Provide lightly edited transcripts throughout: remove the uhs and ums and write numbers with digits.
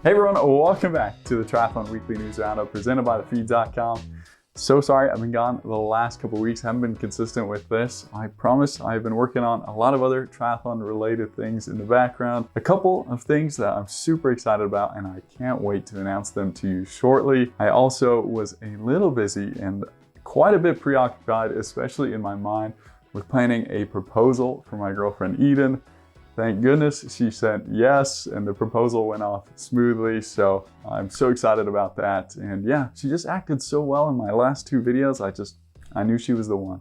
Hey everyone, welcome back to the Triathlon Weekly News Roundup presented by TheDAILYTRI. So sorry I've been gone the last couple weeks, haven't been consistent with this. I promise I've been working on a lot of other triathlon related things in the background. A couple of things that I'm super excited about and I can't wait to announce them to you shortly. I also was a little busy and quite a bit preoccupied, especially in my mind, with planning a proposal for my girlfriend Eden. Thank goodness she said yes, and the proposal went off smoothly, so I'm so excited about that. And yeah, she just acted so well in my last two videos, I knew she was the one.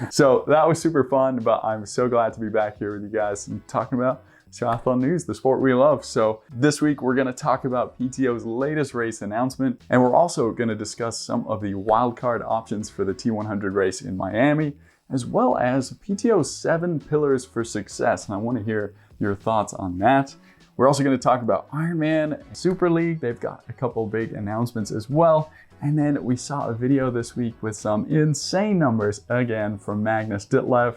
So that was super fun, but I'm so glad to be back here with you guys and talking about triathlon news, the sport we love. So this week we're going to talk about PTO's latest race announcement, and we're also going to discuss some of the wildcard options for the T100 race in Miami, as well as PTO's 7 pillars for success. And I want to hear your thoughts on that. We're also going to talk about Ironman Super League. They've got a couple big announcements as well. And then we saw a video this week with some insane numbers again from Magnus Ditlev.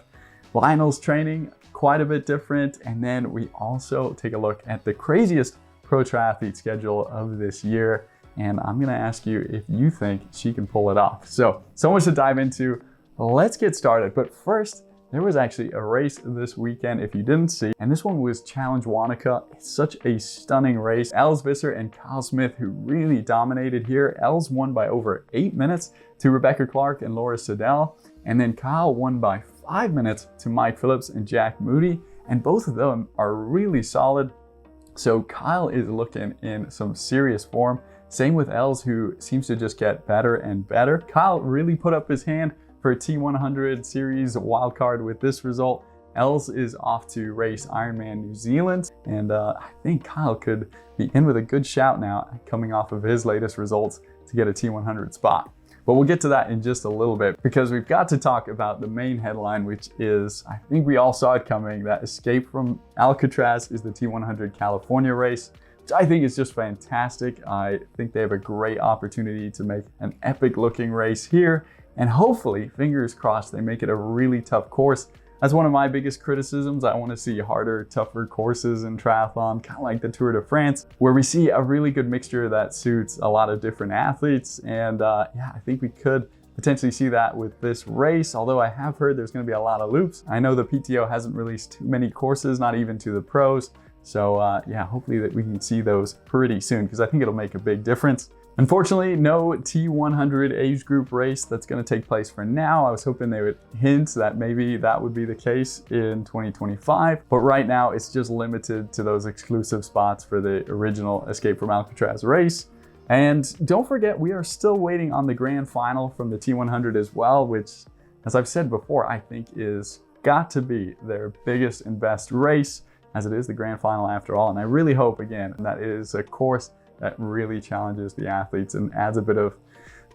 Lionel's training, quite a bit different. And then we also take a look at the craziest pro triathlete schedule of this year. And I'm going to ask you if you think she can pull it off. So much to dive into. Let's get started. But first, there was actually a race this weekend if you didn't see, and this one was Challenge Wanaka. It's such a stunning race. Els Visser and Kyle Smith, who really dominated here. Els won by over 8 minutes to Rebecca Clark and Laura Siddell, and then Kyle won by 5 minutes to Mike Phillips and Jack Moody, and both of them are really solid. So Kyle is looking in some serious form. Same with Els, who seems to just get better and better. Kyle really put up his hand for a T100 series wildcard with this result. Els is off to race Ironman New Zealand, and I think Kyle could be in with a good shout now coming off of his latest results to get a T100 spot. But we'll get to that in just a little bit, because we've got to talk about the main headline, which is, I think we all saw it coming, that Escape from Alcatraz is the T100 California race, which I think is just fantastic. I think they have a great opportunity to make an epic looking race here. And hopefully, fingers crossed, they make it a really tough course. That's one of my biggest criticisms. I want to see harder, tougher courses in triathlon, kind of like the Tour de France, where we see a really good mixture that suits a lot of different athletes. And yeah, I think we could potentially see that with this race, although I have heard there's going to be a lot of loops. I know the PTO hasn't released too many courses, not even to the pros. So yeah, hopefully that we can see those pretty soon, because I think it'll make a big difference. Unfortunately, no T100 age group race that's going to take place for now. I was hoping they would hint that maybe that would be the case in 2025, but right now it's just limited to those exclusive spots for the original Escape from Alcatraz race. And don't forget, we are still waiting on the grand final from the T100 as well, which, as I've said before, I think is got to be their biggest and best race, as it is the grand final after all. And I really hope, again, that it is a course that really challenges the athletes and adds a bit of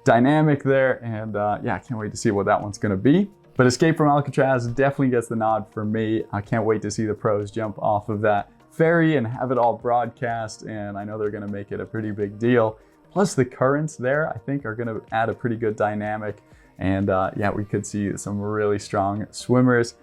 dynamic there. And yeah, I can't wait to see what that one's gonna be. But Escape from Alcatraz definitely gets the nod for me. I can't wait to see the pros jump off of that ferry and have it all broadcast. And I know they're gonna make it a pretty big deal. Plus the currents there, I think, are gonna add a pretty good dynamic. And yeah, we could see some really strong swimmers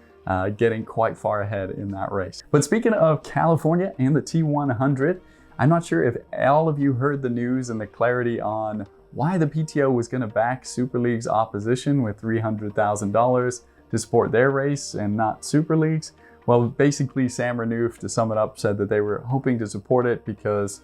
getting quite far ahead in that race. But speaking of California and the T100, I'm not sure if all of you heard the news and the clarity on why the PTO was going to back Super League's opposition with $300,000 to support their race and not Super League's. Well, basically Sam Renouf, to sum it up, said that they were hoping to support it because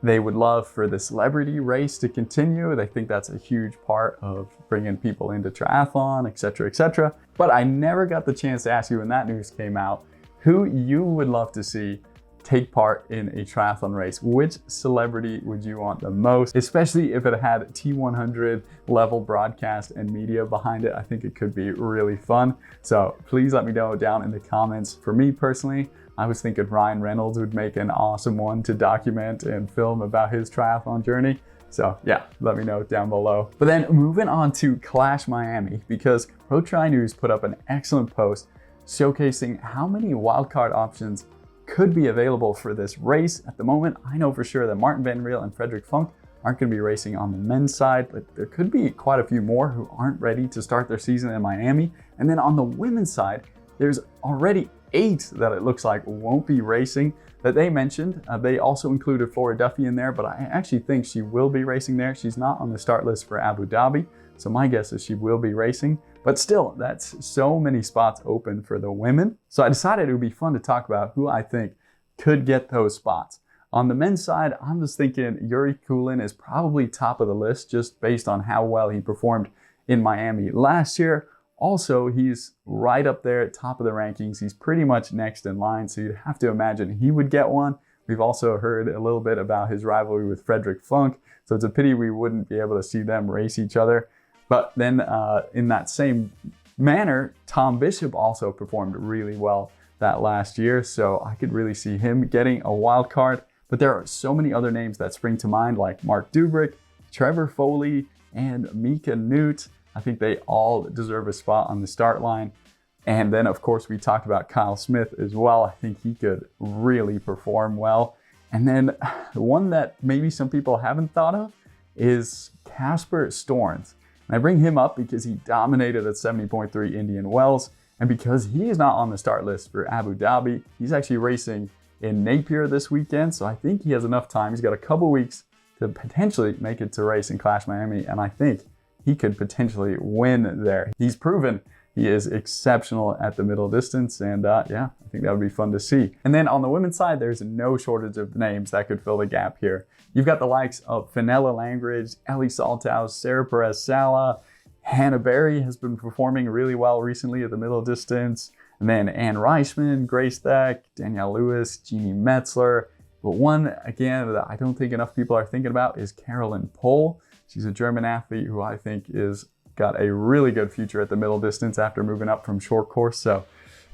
they would love for the celebrity race to continue. They think that's a huge part of bringing people into triathlon, etc., etc. But I never got the chance to ask you when that news came out, who you would love to see take part in a triathlon race. Which celebrity would you want the most, especially if it had T100 level broadcast and media behind it? I think it could be really fun. So please let me know down in the comments. For me personally, I was thinking Ryan Reynolds would make an awesome one to document and film about his triathlon journey. So yeah, let me know down below. But then moving on to Clash Miami, because Pro Tri News put up an excellent post showcasing how many wildcard options could be available for this race. At the moment, I know for sure that Martin Van Riel and Frederick Funk aren't going to be racing on the men's side, but there could be quite a few more who aren't ready to start their season in Miami. And then on the women's side, there's already 8 that it looks like won't be racing. that they mentioned. They also included Flora Duffy in there, but I actually think she will be racing there. She's not on the start list for Abu Dhabi, so my guess is she will be racing. But still, that's so many spots open for the women. So I decided it would be fun to talk about who I think could get those spots. On the men's side, I'm just thinking Yuri Kulin is probably top of the list just based on how well he performed in Miami last year. Also, he's right up there at top of the rankings. He's pretty much next in line, so you'd have to imagine he would get one. We've also heard a little bit about his rivalry with Frederick Funk, so it's a pity we wouldn't be able to see them race each other. But then in that same manner, Tom Bishop also performed really well that last year, so I could really see him getting a wild card. But there are so many other names that spring to mind, like Mark Dubrick, Trevor Foley, and Mika Newt. I think they all deserve a spot on the start line. And then, of course, we talked about Kyle Smith as well. I think he could really perform well. And then the one that maybe some people haven't thought of is Casper Storns. And I bring him up because he dominated at 70.3 Indian Wells. And because he is not on the start list for Abu Dhabi, he's actually racing in Napier this weekend. So I think he has enough time. He's got a couple weeks to potentially make it to race in Clash Miami. And I think he could potentially win there. He's proven he is exceptional at the middle distance, and yeah, I think that would be fun to see. And then on the women's side, there's no shortage of names that could fill the gap here. You've got the likes of Fenella Langridge, Ellie Salthouse, Sarah Perez-Sala. Hannah Berry has been performing really well recently at the middle distance. And then Ann Reichman, Grace Thack, Danielle Lewis, Jeannie Metzler. But one, again, that I don't think enough people are thinking about is Carolyn Pohl. She's a German athlete who I think is got a really good future at the middle distance after moving up from short course. So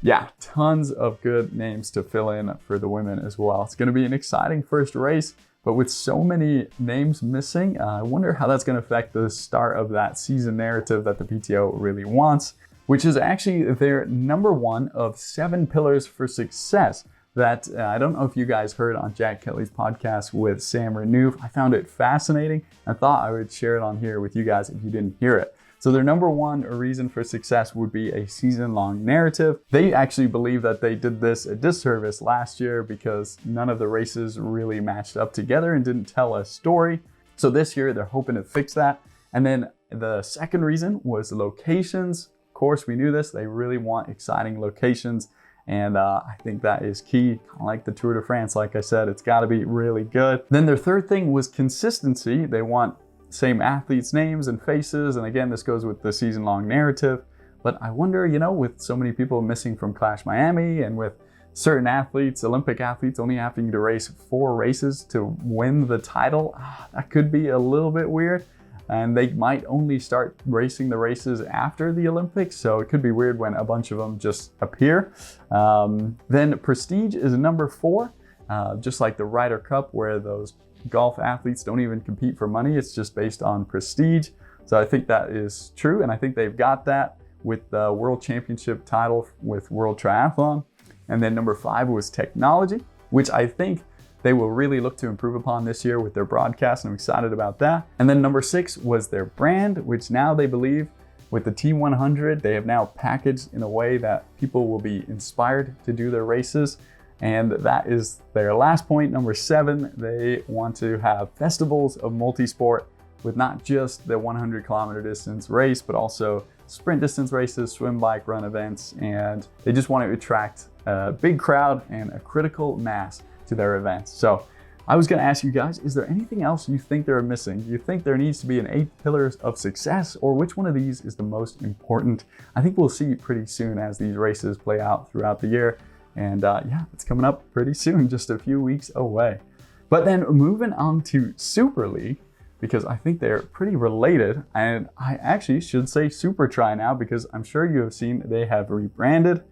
yeah, tons of good names to fill in for the women as well. It's going to be an exciting first race, but with so many names missing, I wonder how that's going to affect the start of that season narrative that the PTO really wants, which is actually their number one of 7 pillars for success. That I don't know if you guys heard on Jack Kelly's podcast with Sam Renouf. I found it fascinating. I thought I would share it on here with you guys if you didn't hear it. So their number one reason for success would be a season-long narrative. They actually believe that they did this a disservice last year because none of the races really matched up together and didn't tell a story. So this year they're hoping to fix that. And then the second reason was locations. Of course, we knew this. They really want exciting locations. And I think that is key, kind of like the Tour de France. Like I said, it's got to be really good. Then their third thing was consistency. They want same athletes' names and faces. And again, this goes with the season-long narrative. But I wonder, you know, with so many people missing from Clash Miami and with certain athletes, Olympic athletes, only having to race 4 races to win the title, that could be a little bit weird. And they might only start racing the races after the Olympics, so it could be weird when a bunch of them just appear. Then prestige is number 4, just like the Ryder Cup, where those golf athletes don't even compete for money. It's just based on prestige. So I think that is true, and I think they've got that with the World Championship title with World Triathlon. And then number 5 was technology, which I think they will really look to improve upon this year with their broadcast, and I'm excited about that. And then number 6 was their brand, which now they believe with the T100, they have now packaged in a way that people will be inspired to do their races. And that is their last point. Number 7, they want to have festivals of multisport with not just the 100 kilometer distance race, but also sprint distance races, swim, bike, run events. And they just want to attract a big crowd and a critical mass to their events. So I was going to ask you guys, is there anything else you think they're missing? Do you think there needs to be an 8 pillars of success, or which one of these is the most important? I think we'll see pretty soon as these races play out throughout the year. And yeah, it's coming up pretty soon, just a few weeks away. But then moving on to Super League, because I think they're pretty related, and I actually should say Super Tri now, because I'm sure you have seen they have rebranded.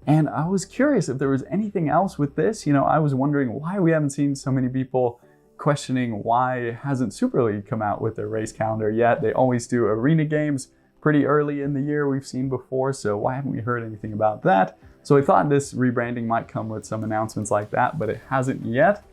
And I was curious if there was anything else with this. You know, I was wondering why we haven't seen so many people questioning why hasn't Super League come out with their race calendar yet. They always do arena games pretty early in the year, we've seen before, so why haven't we heard anything about that? So I thought this rebranding might come with some announcements like that, but it hasn't yet.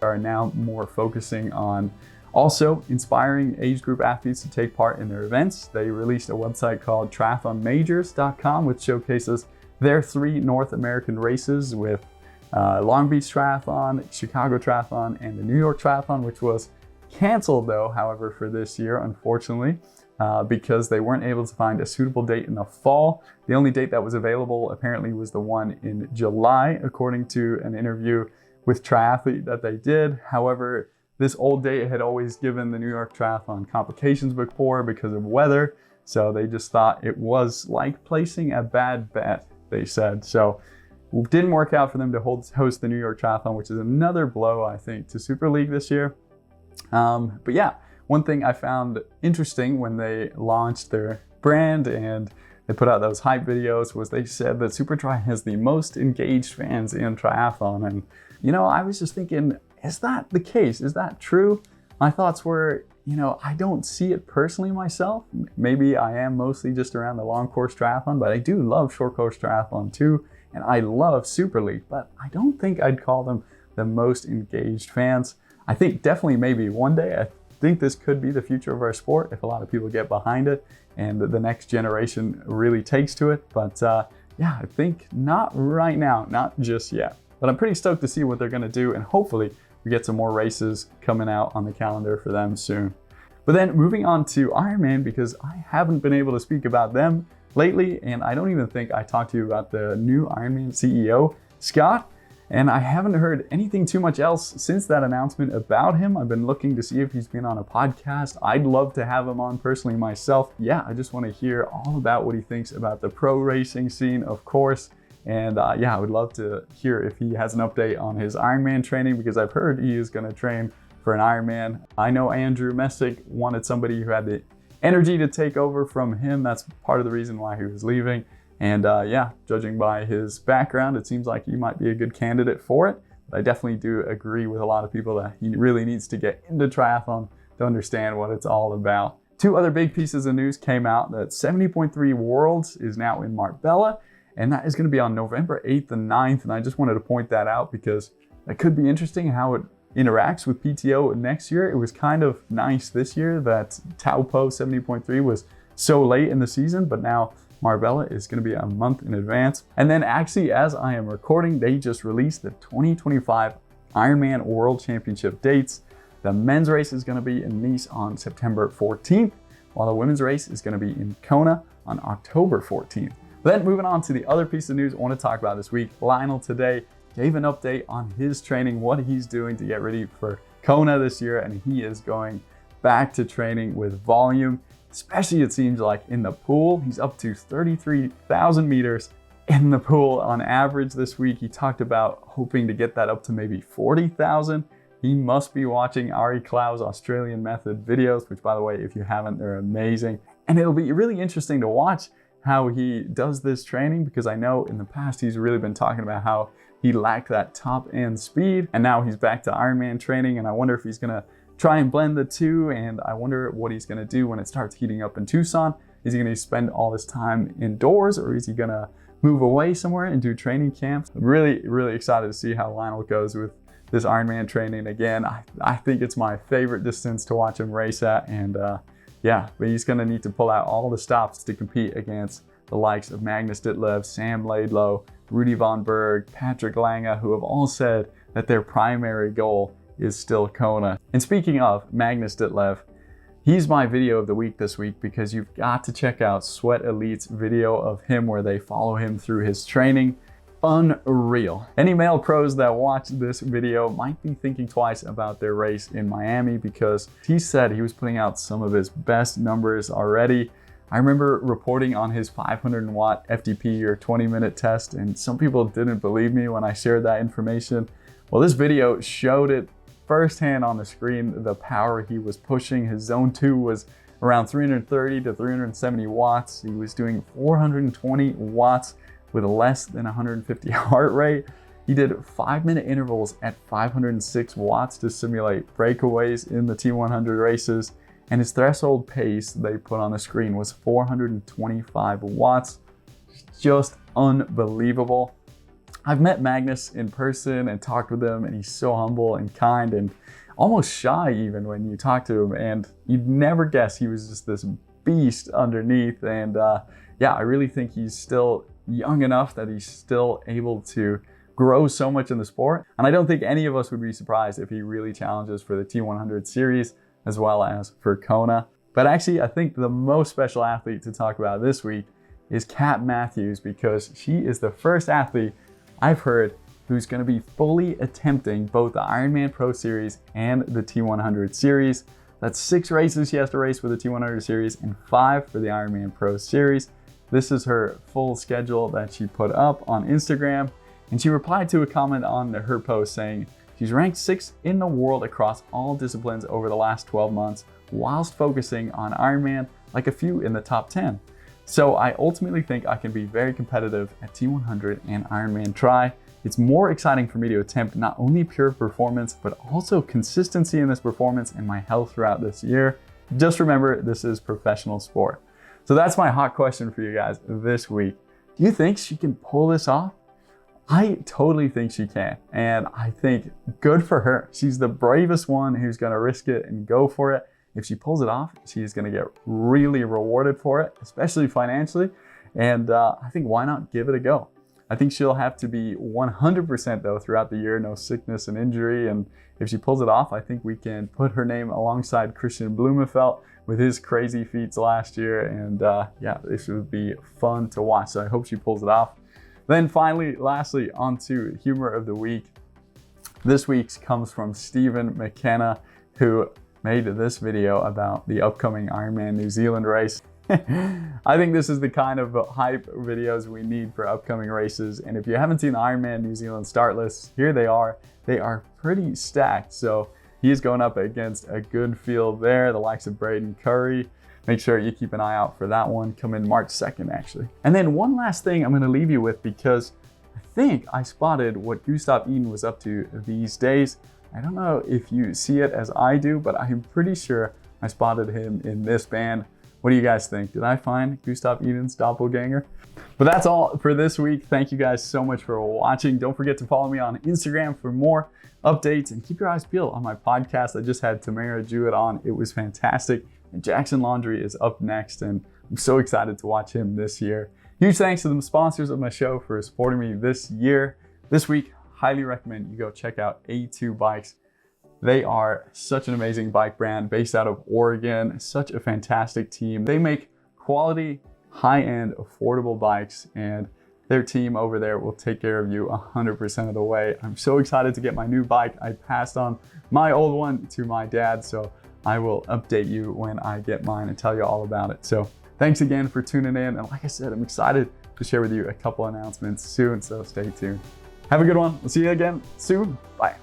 are now more focusing on also inspiring age group athletes to take part in their events. They released a website called triathlonmajors.com, which showcases their 3 North American races with Long Beach Triathlon, Chicago Triathlon, and the New York Triathlon, which was canceled though, however, for this year, unfortunately, because they weren't able to find a suitable date in the fall. The only date that was available apparently was the one in July, according to an interview with Triathlete that they did. However, this old date had always given the New York Triathlon complications before because of weather, so they just thought it was like placing a bad bet, they said. So it didn't work out for them to host the New York Triathlon, which is another blow, I think, to Super League this year. But yeah, one thing I found interesting when they launched their brand and they put out those hype videos was they said that SuperTri has the most engaged fans in triathlon. And, you know, I was just thinking, is that the case? Is that true? My thoughts were, you know, I don't see it personally myself. Maybe I am mostly just around the long course triathlon, but I do love short course triathlon too. And I love Super League, but I don't think I'd call them the most engaged fans. I think definitely maybe one day, I think this could be the future of our sport if a lot of people get behind it and the next generation really takes to it. But yeah, I think not right now, not just yet. But I'm pretty stoked to see what they're gonna do, and hopefully we get some more races coming out on the calendar for them soon. But then moving on to Ironman, because I haven't been able to speak about them lately, and I don't even think I talked to you about the new Ironman CEO, Scott. And I haven't heard anything too much else since that announcement about him. I've been looking to see if he's been on a podcast. I'd love to have him on personally myself. Yeah, I just want to hear all about what he thinks about the pro racing scene, of course. And yeah, I would love to hear if he has an update on his Ironman training, because I've heard he is going to train for an Ironman. I know Andrew Messick wanted somebody who had the energy to take over from him. That's part of the reason why he was leaving. And yeah, judging by his background, it seems like he might be a good candidate for it. But I definitely do agree with a lot of people that he really needs to get into triathlon to understand what it's all about. 2 other big pieces of news came out: that 70.3 Worlds is now in Marbella, and that is going to be on November 8th and 9th. And I just wanted to point that out because it could be interesting how it interacts with PTO next year. It was kind of nice this year that Taupo 70.3 was so late in the season, but now Marbella is going to be a month in advance. And then actually, as I am recording, they just released the 2025 Ironman World Championship dates. The men's race is going to be in Nice on September 14th, while the women's race is going to be in Kona on October 14th. Then moving on to the other piece of news I want to talk about this week, Lionel today gave an update on his training, what he's doing to get ready for Kona this year, and he is going back to training with volume. Especially, it seems like, in the pool. He's up to 33,000 meters in the pool on average this week. He talked about hoping to get that up to maybe 40,000. He must be watching Ari Klau's Australian Method videos, which, by the way, if you haven't, they're amazing. And it'll be really interesting to watch how he does this training, because I know in the past he's really been talking about how he lacked that top end speed, and now he's back to Ironman training. And I wonder if he's gonna try and blend the two, and I wonder what he's gonna do when it starts heating up in Tucson. Is he gonna spend all this time indoors, or is he gonna move away somewhere and do training camps? I'm really, really excited to see how Lionel goes with this Ironman training. Again, I think it's my favorite distance to watch him race at, and yeah, but he's gonna need to pull out all the stops to compete against the likes of Magnus Ditlev, Sam Laidlow, Rudy Von Berg, Patrick Lange, who have all said that their primary goal is still Kona. And speaking of Magnus Ditlev, he's my video of the week this week, because you've got to check out Sweat Elite's video of him where they follow him through his training. Unreal. Any male pros that watch this video might be thinking twice about their race in Miami, because he said he was putting out some of his best numbers already. I remember reporting on his 500 watt FTP or 20-minute test, and some people didn't believe me when I shared that information. Well, this video showed it firsthand on the screen, the power he was pushing. His zone 2 was around 330 to 370 watts. He was doing 420 watts with less than 150 heart rate. He did 5-minute intervals at 506 watts to simulate breakaways in the T100 races. And his threshold pace they put on the screen was 425 watts. Just unbelievable. I've met Magnus in person and talked with him, and he's so humble and kind and almost shy even when you talk to him, and you'd never guess he was just this beast underneath. And yeah, I really think he's still young enough that he's still able to grow so much in the sport. And I don't think any of us would be surprised if he really challenges for the T100 series as well as for Kona. But actually, I think the most special athlete to talk about this week is Kat Matthews, because she is the first athlete I've heard who's going to be fully attempting both the Ironman Pro Series and the T100 Series. That's 6 races she has to race for the T100 Series and 5 for the Ironman Pro Series. This is her full schedule that she put up on Instagram, and she replied to a comment on her post saying she's ranked 6th in the world across all disciplines over the last 12 months whilst focusing on Ironman, like a few in the top 10. So I ultimately think I can be very competitive at T100 and Ironman Tri. It's more exciting for me to attempt not only pure performance, but also consistency in this performance and my health throughout this year. Just remember, this is professional sport. So that's my hot question for you guys this week. Do you think she can pull this off? I totally think she can, and I think good for her. She's the bravest one who's gonna risk it and go for it. If she pulls it off, she's gonna get really rewarded for it, especially financially. And I think why not give it a go? I think she'll have to be 100% though throughout the year, no sickness and injury. And if she pulls it off, I think we can put her name alongside Christian Blumenfeld with his crazy feats last year. And yeah, this would be fun to watch. So I hope she pulls it off. Then finally, lastly, on to humor of the week. This week's comes from Stephen McKenna, who made this video about the upcoming Ironman New Zealand race. I think this is the kind of hype videos we need for upcoming races. And if you haven't seen the Ironman New Zealand start lists, here they are. They are pretty stacked. So he's going up against a good field there, the likes of Braden Curry. Make sure you keep an eye out for that one, coming March 2nd actually. And then one last thing I'm gonna leave you with, because I think I spotted what Gustav Iden was up to these days. I don't know if you see it as I do, but I'm pretty sure I spotted him in this band. What do you guys think? Did I find Gustav Iden's doppelganger? But that's all for this week. Thank you guys so much for watching. Don't forget to follow me on Instagram for more updates, and keep your eyes peeled on my podcast. I just had Tamara Jewett on. It was fantastic. And Jackson Laundry is up next, and I'm so excited to watch him this year. Huge thanks to the sponsors of my show for supporting me this year. This week, highly recommend you go check out A2 Bikes. They are such an amazing bike brand based out of Oregon, such a fantastic team. They make quality, high-end, affordable bikes, and their team over there will take care of you 100% of the way. I'm so excited to get my new bike. I passed on my old one to my dad, so I will update you when I get mine and tell you all about it. So thanks again for tuning in. And like I said, I'm excited to share with you a couple announcements soon, so stay tuned. Have a good one. We'll see you again soon. Bye.